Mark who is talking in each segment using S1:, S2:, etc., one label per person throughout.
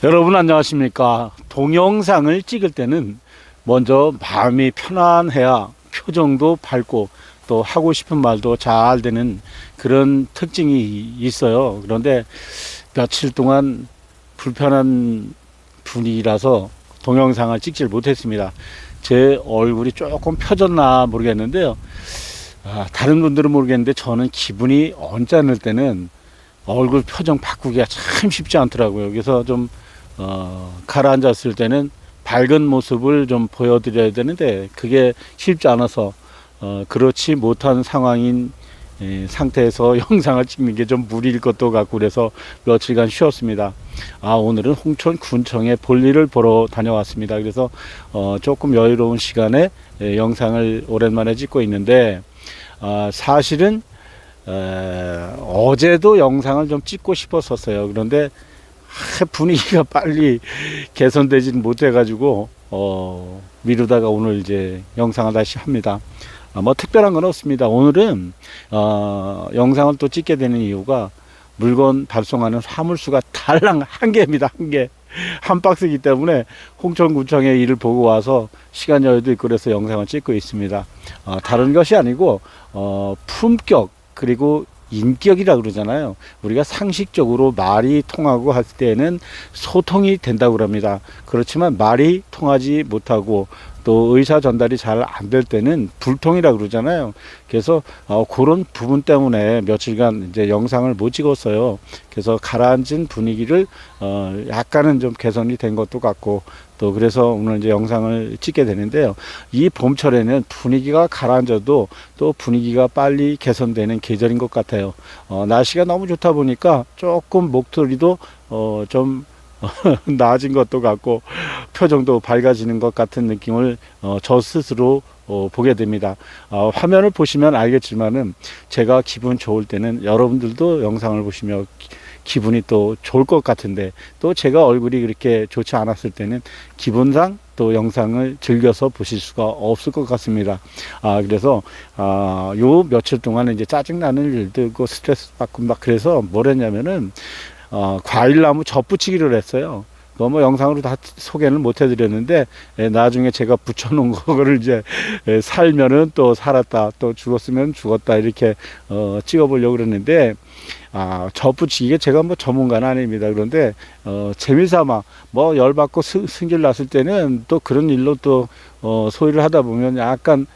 S1: 여러분 안녕하십니까? 동영상을 찍을 때는 먼저 마음이 편안해야 표정도 밝고 또 하고 싶은 말도 잘 되는 그런 특징이 있어요. 그런데 며칠 동안 불편한 분위기라서 동영상을 찍질 못했습니다. 제 얼굴이 조금 펴졌나 모르겠는데요. 다른 분들은 모르겠는데 저는 기분이 언짢을 때는 얼굴 표정 바꾸기가 참 쉽지 않더라고요. 그래서 좀 가라앉았을 때는 밝은 모습을 좀 보여드려야 되는데 그게 쉽지 않아서 그렇지 못한 상황인 상태에서 영상을 찍는 게 좀 무리일 것도 같고 그래서 며칠간 쉬었습니다. 오늘은 홍천 군청에 볼일을 보러 다녀왔습니다. 그래서 조금 여유로운 시간에 영상을 오랜만에 찍고 있는데 사실은 어제도 영상을 좀 찍고 싶었었어요. 그런데 분위기가 빨리 개선되지는 못해가지고 미루다가 오늘 이제 영상을 다시 합니다. 뭐 특별한 건 없습니다. 오늘은 영상을 또 찍게 되는 이유가 물건 발송하는 화물수가 달랑 한 개입니다. 한 박스이기 때문에 홍천구청에 일을 보고 와서 시간 여유도 있고 그래서 영상을 찍고 있습니다. 다른 것이 아니고 품격 그리고 인격이라 그러잖아요. 우리가 상식적으로 말이 통하고 할 때는 소통이 된다고 그럽니다. 그렇지만 말이 통하지 못하고 또 의사 전달이 잘 안 될 때는 불통이라 그러잖아요. 그래서 그런 부분 때문에 며칠간 이제 영상을 못 찍었어요. 그래서 가라앉은 분위기를 약간은 좀 개선이 된 것도 같고 또 그래서 오늘 이제 영상을 찍게 되는데요. 이 봄철에는 분위기가 가라앉아도 또 분위기가 빨리 개선되는 계절인 것 같아요. 날씨가 너무 좋다 보니까 조금 목소리도 좀 나아진 것도 같고 표정도 밝아지는 것 같은 느낌을 저 스스로 보게 됩니다. 화면을 보시면 알겠지만은 제가 기분 좋을 때는 여러분들도 영상을 보시며 기분이 또 좋을 것 같은데 또 제가 얼굴이 그렇게 좋지 않았을 때는 기분상 또 영상을 즐겨서 보실 수가 없을 것 같습니다. 그래서 요 며칠 동안은 이제 짜증나는 일도 있고 스트레스 받고 막 그래서 뭘 했냐면은 과일나무 젖붙이기를 했어요. 뭐 영상으로 다 소개는 못 해드렸는데 나중에 제가 붙여놓은 거를 이제 살면은 또 살았다 또 죽었으면 죽었다 이렇게 찍어보려고 그랬는데 젖붙이기에 제가 뭐 전문가는 아닙니다. 그런데 재미삼아 뭐 열받고 승질 났을 때는 또 그런 일로 또 소위를 하다 보면 약간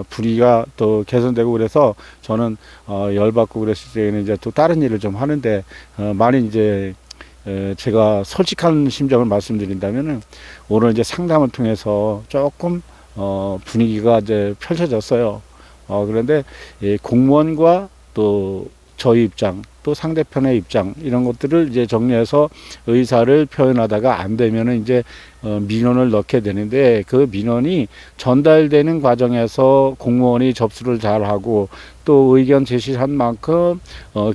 S1: 분위기가 또 개선되고 그래서 저는 열받고 그랬을 때는 이제 또 다른 일을 좀 하는데 많이 이제 제가 솔직한 심정을 말씀드린다면은 오늘 이제 상담을 통해서 조금 분위기가 이제 펼쳐졌어요. 그런데 공무원과 또 저희 입장 또 상대편의 입장 이런 것들을 이제 정리해서 의사를 표현하다가 안 되면은 이제 민원을 넣게 되는데 그 민원이 전달되는 과정에서 공무원이 접수를 잘 하고 또 의견 제시한 만큼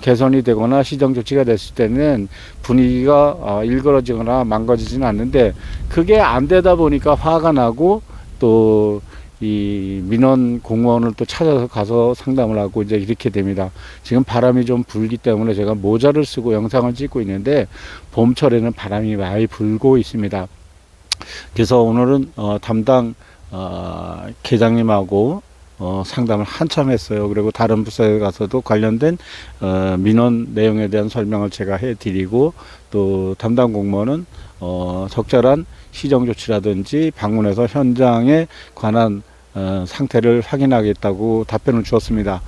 S1: 개선이 되거나 시정 조치가 됐을 때는 분위기가 일그러지거나 망가지지는 않는데 그게 안 되다 보니까 화가 나고 또 이 민원 공무원을 또 찾아서 가서 상담을 하고 이제 이렇게 됩니다. 지금 바람이 좀 불기 때문에 제가 모자를 쓰고 영상을 찍고 있는데 봄철에는 바람이 많이 불고 있습니다. 그래서 오늘은 담당 계장님하고 상담을 한참 했어요. 그리고 다른 부서에 가서도 관련된 민원 내용에 대한 설명을 제가 해드리고 또 담당 공무원은 적절한 시정 조치라든지 방문해서 현장에 관한 상태를 확인하겠다고 답변을 주었습니다.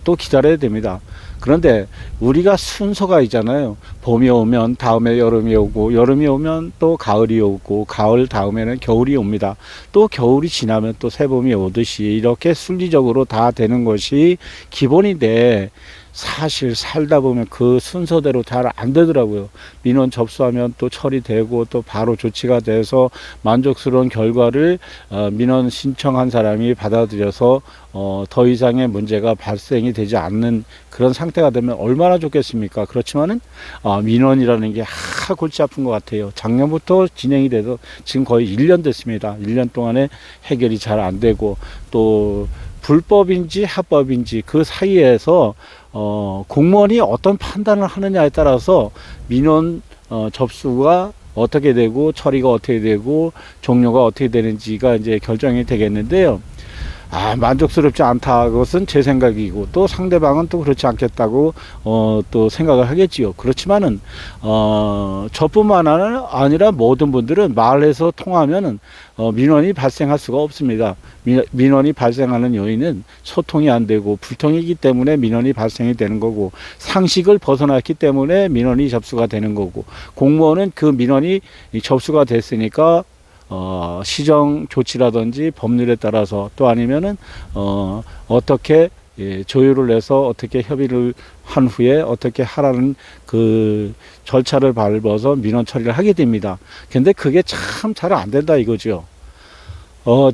S1: 또 기다려야 됩니다. 그런데 우리가 순서가 있잖아요. 봄이 오면 다음에 여름이 오고 여름이 오면 또 가을이 오고 가을 다음에는 겨울이 옵니다. 또 겨울이 지나면 또 새봄이 오듯이 이렇게 순리적으로 다 되는 것이 기본인데 사실 살다 보면 그 순서대로 잘 안 되더라고요. 민원 접수하면 또 처리되고 또 바로 조치가 돼서 만족스러운 결과를 민원 신청한 사람이 받아들여서 더 이상의 문제가 발생이 되지 않는 그런 상태가 되면 얼마나 좋겠습니까? 그렇지만은 민원이라는 게 골치 아픈 것 같아요. 작년부터 진행이 돼서 지금 거의 1년 됐습니다. 1년 동안에 해결이 잘 안 되고 또 불법인지 합법인지 그 사이에서 공무원이 어떤 판단을 하느냐에 따라서 민원 접수가 어떻게 되고 처리가 어떻게 되고 종료가 어떻게 되는지가 이제 결정이 되겠는데요. 만족스럽지 않다. 그것은 제 생각이고, 또 상대방은 또 그렇지 않겠다고, 또 생각을 하겠지요. 그렇지만은, 저뿐만 아니라 모든 분들은 말해서 통하면은, 민원이 발생할 수가 없습니다. 민원이 발생하는 요인은 소통이 안 되고, 불통이기 때문에 민원이 발생이 되는 거고, 상식을 벗어났기 때문에 민원이 접수가 되는 거고, 공무원은 그 민원이 접수가 됐으니까, 시정 조치라든지 법률에 따라서 또 아니면은 어떻게 조율을 해서 어떻게 협의를 한 후에 어떻게 하라는 그 절차를 밟아서 민원 처리를 하게 됩니다. 근데 그게 참 잘 안 된다 이거죠.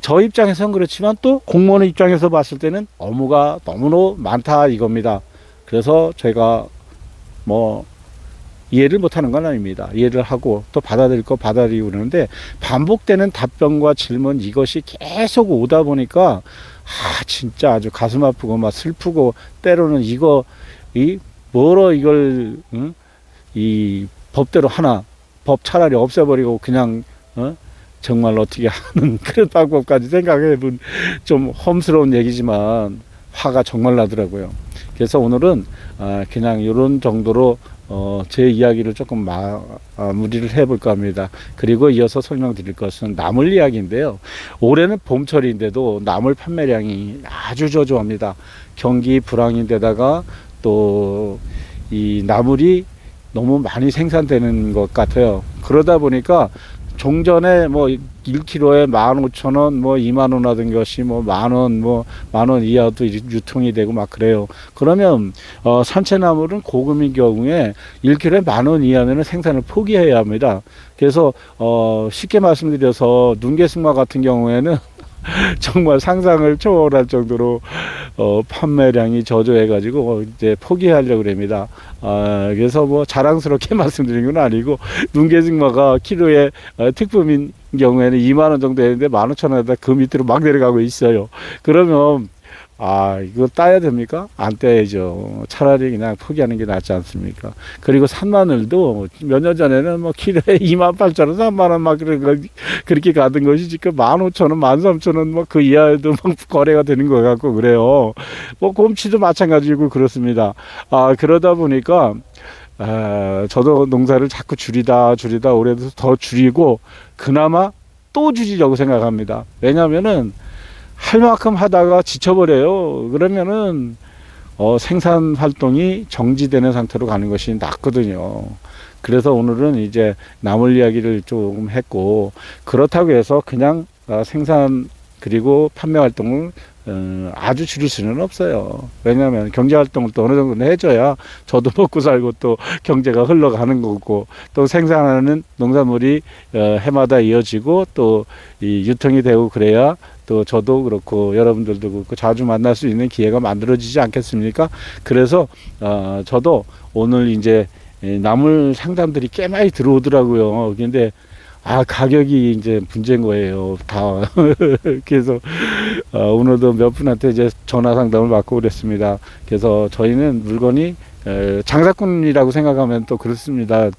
S1: 저 입장에서는 그렇지만 또 공무원의 입장에서 봤을 때는 업무가 너무나 많다 이겁니다. 그래서 제가 뭐 이해를 못하는 건 아닙니다. 이해를 하고 또 받아들일 거 받아들이고 그러는데, 반복되는 답변과 질문 이것이 계속 오다 보니까 진짜 아주 가슴 아프고 막 슬프고, 때로는 뭐로 이걸 이 법대로 하나, 법 차라리 없애버리고 그냥 정말 어떻게 하는 그런 방법까지 생각해본 좀 험스러운 얘기지만 화가 정말 나더라고요. 그래서 오늘은 그냥 이런 정도로 제 이야기를 조금 마무리를 해볼까 합니다. 그리고 이어서 설명드릴 것은 나물 이야기인데요. 올해는 봄철인데도 나물 판매량이 아주 저조합니다. 경기 불황인데다가 또 이 나물이 너무 많이 생산되는 것 같아요. 그러다 보니까 종전에 뭐 1kg에 15,000원, 뭐 2만 원 하던 것이 뭐 만원, 뭐 만 원 이하도 유통이 되고 막 그래요. 그러면 산채나물은 고금인 경우에 1kg에 10,000원 이하면 생산을 포기해야 합니다. 그래서 쉽게 말씀드려서 눈개승마 같은 경우에는 정말 상상을 초월할 정도로 판매량이 저조해가지고 이제 포기하려고 합니다. 그래서 뭐 자랑스럽게 말씀드린 건 아니고, 눈개승마가 키로에 특품인 경우에는 2만 원 정도 했는데 15,000원에다 그 밑으로 막 내려가고 있어요. 그러면 이거 따야 됩니까? 안 따야죠. 차라리 그냥 포기하는 게 낫지 않습니까? 그리고 산마늘도 몇 년 전에는 뭐 키로에 28,000원, 3만원 막 그렇게 가던 것이 지금 15,000원, 13,000원 뭐 그 이하에도 막 거래가 되는 것 같고 그래요. 뭐 곰치도 마찬가지고 그렇습니다. 그러다 보니까 저도 농사를 자꾸 줄이다 올해도 더 줄이고 그나마 또 줄이려고 생각합니다. 왜냐면은 할 만큼 하다가 지쳐버려요. 그러면은 생산 활동이 정지되는 상태로 가는 것이 낫거든요. 그래서 오늘은 이제 나물 이야기를 조금 했고, 그렇다고 해서 그냥 생산 그리고 판매 활동을 아주 줄일 수는 없어요. 왜냐하면 경제 활동을 또 어느 정도는 해줘야 저도 먹고 살고 또 경제가 흘러가는 거고, 또 생산하는 농산물이 해마다 이어지고 또 이 유통이 되고 그래야 또 저도 그렇고 여러분들도 그렇고 자주 만날 수 있는 기회가 만들어지지 않겠습니까? 그래서 저도 오늘 이제 나물 상담들이 꽤 많이 들어오더라고요. 근데 가격이 이제 문제인 거예요. 다. 그래서, 오늘도 몇 분한테 이제 전화 상담을 받고 그랬습니다. 그래서 저희는 물건이, 장사꾼이라고 생각하면 또 그렇습니다.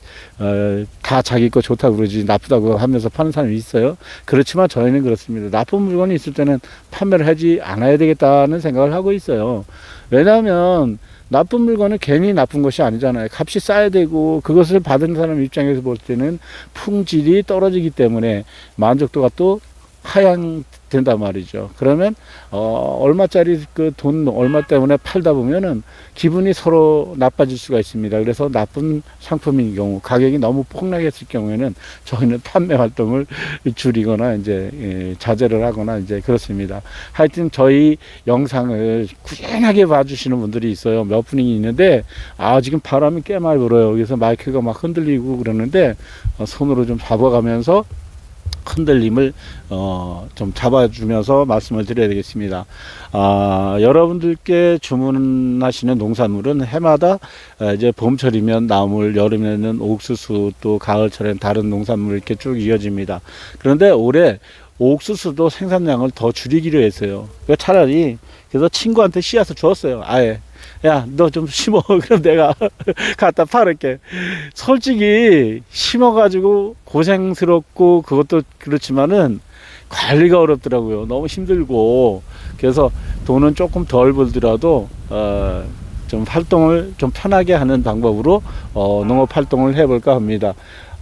S1: 다 자기 거 좋다고 그러지 나쁘다고 하면서 파는 사람이 있어요. 그렇지만 저희는 그렇습니다. 나쁜 물건이 있을 때는 판매를 하지 않아야 되겠다는 생각을 하고 있어요. 왜냐하면, 나쁜 물건은 괜히 나쁜 것이 아니잖아요. 값이 싸야 되고, 그것을 받은 사람 입장에서 볼 때는 품질이 떨어지기 때문에 만족도가 또 하향된단 말이죠. 그러면 얼마짜리 그 돈 얼마 때문에 팔다 보면은 기분이 서로 나빠질 수가 있습니다. 그래서 나쁜 상품인 경우, 가격이 너무 폭락했을 경우에는 저희는 판매 활동을 줄이거나 이제 자제를 하거나 이제 그렇습니다. 하여튼 저희 영상을 꾸준하게 봐주시는 분들이 있어요. 몇 분이 있는데 지금 바람이 꽤 많이 불어요. 그래서 마이크가 막 흔들리고 그러는데 손으로 좀 잡아가면서 흔들림을 좀 잡아주면서 말씀을 드려야 되겠습니다. 여러분들께 주문하시는 농산물은 해마다 이제 봄철이면 나물, 여름에는 옥수수, 또 가을철엔 다른 농산물 이렇게 쭉 이어집니다. 그런데 올해 옥수수도 생산량을 더 줄이기로 했어요. 그러니까 차라리 그래서 친구한테 씨앗을 줬어요. 아예. 야, 너 좀 심어. 그럼 내가 갖다 팔을게. 솔직히 심어가지고 고생스럽고 그것도 그렇지만은 관리가 어렵더라고요. 너무 힘들고. 그래서 돈은 조금 덜 벌더라도, 좀 활동을 좀 편하게 하는 방법으로, 농업 활동을 해볼까 합니다.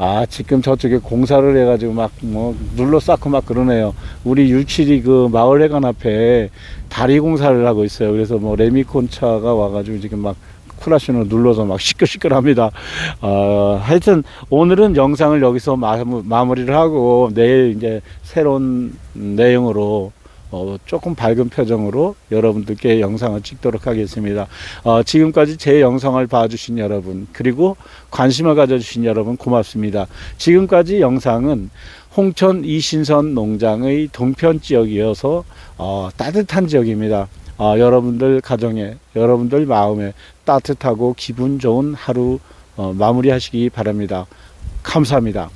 S1: 아, 지금 저쪽에 공사를 해가지고 막, 눌러 쌓고 막 그러네요. 우리 율칠이 그 마을회관 앞에 다리 공사를 하고 있어요. 그래서 뭐 레미콘차가 와가지고 지금 막 쿠라신을 눌러서 막 시끌시끌합니다. 하여튼 오늘은 영상을 여기서 마무리를 하고 내일 이제 새로운 내용으로 조금 밝은 표정으로 여러분들께 영상을 찍도록 하겠습니다. 지금까지 제 영상을 봐주신 여러분, 그리고 관심을 가져주신 여러분 고맙습니다. 지금까지 영상은 홍천 이신선 농장의 동편 지역이어서 따뜻한 지역입니다. 여러분들 가정에, 여러분들 마음에 따뜻하고 기분 좋은 하루 마무리하시기 바랍니다. 감사합니다.